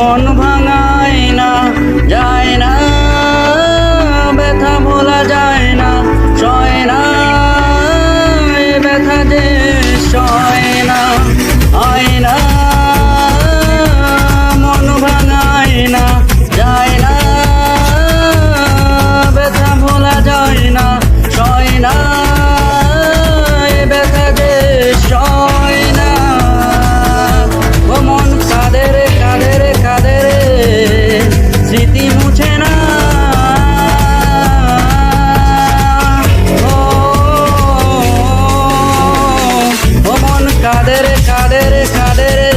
মন ভাঙায় না, যায় না, ব্যথা ভোলা যায় না, সয় না, এ ব্যথা যে সয় না, হয় না, মন ভাঙায় না, যায় না, ব্যথা ভোলা যায় না, সয় না, এ ব্যথা যে সয় না। ও মন কাঁদে রে, কাঁদে রে, কাঁদে রে, স্মৃতি মুছে না। ও মন কাঁদে রে, কাঁদে রে, কাঁদে রে,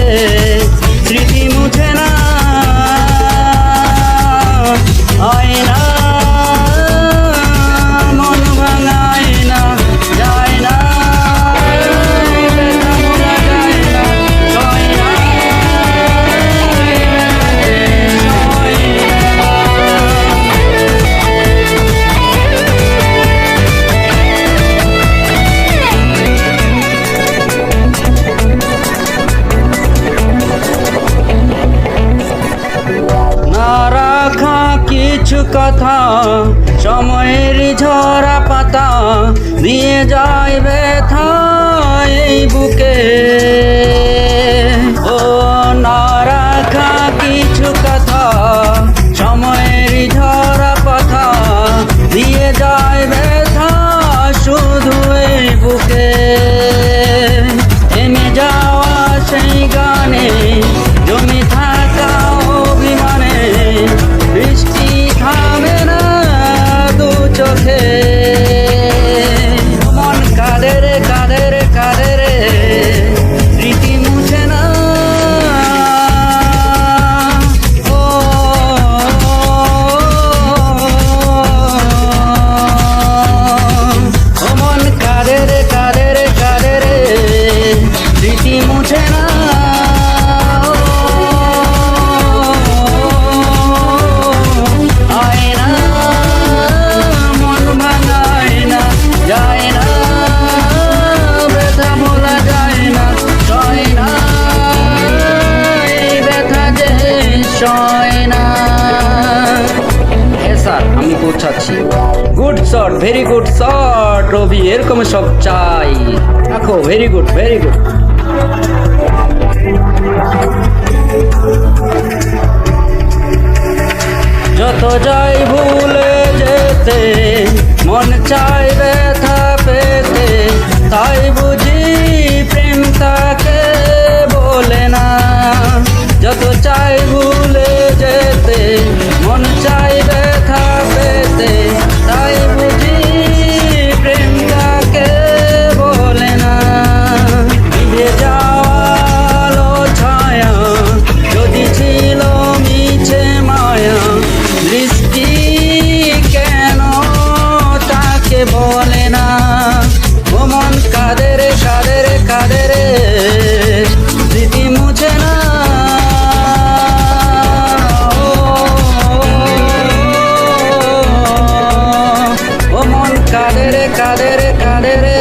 স্মৃতি মুছে না, হয় না, মন ভাঙায় না, যায় না, ব্যথা ভোলা যায় না, সয় না, সয় না। না রাখা কিছু কথা, সময়ের ঝরা পাতা দিয়ে যায় ব্যথা এই বুকে। ও না রাখা কিছু কথা, সময়ের ঝরা পাতা দিয়ে যায় ব্যথা শুধু এই বুকে। থেমে যাওয়া সেই গানে, জমি থাকা অভিমানে, বৃষ্টি থামে না দু চোখে। মন কাঁদে রে, কাঁদে রে, কাঁদে রে, স্মৃতি মুছে না। ও মন কাঁদে রে, কাঁদে রে, কাঁদে রে, স্মৃতি মুছে না। হয় না, মন ভাঙায় না, যায় না, ব্যথা ভোলা যায় না, সয় না, এই ব্যথা যে সয় না। হ্যাঁ স্যার, আমি পৌঁছাচ্ছি। Good shot, very good shot Ravi, এরকম সব চাই। রাখো, ভেরি গুড, ভেরি গুড। যত যাই ভুলে যেতে, মন চাই ব্যথা পেতে, তাই বুঝি প্রেম তাকে বলে না। যত চাই ভুলে যেতে, মন চাই ব্যথা পেতে, তাই বুঝি প্রেম তাকে বলে না। ভিজে যাওয়ালো ছায়া যদি ছিল মিছে মায়া, দৃষ্টি কেন তাকে বলে না। ও মন কাঁদে রে, কাঁদে রে, কাঁদে রে, স্মৃতি মুছে না। ও মন কাঁদে রে, কাঁদে রে, কাঁদে রে,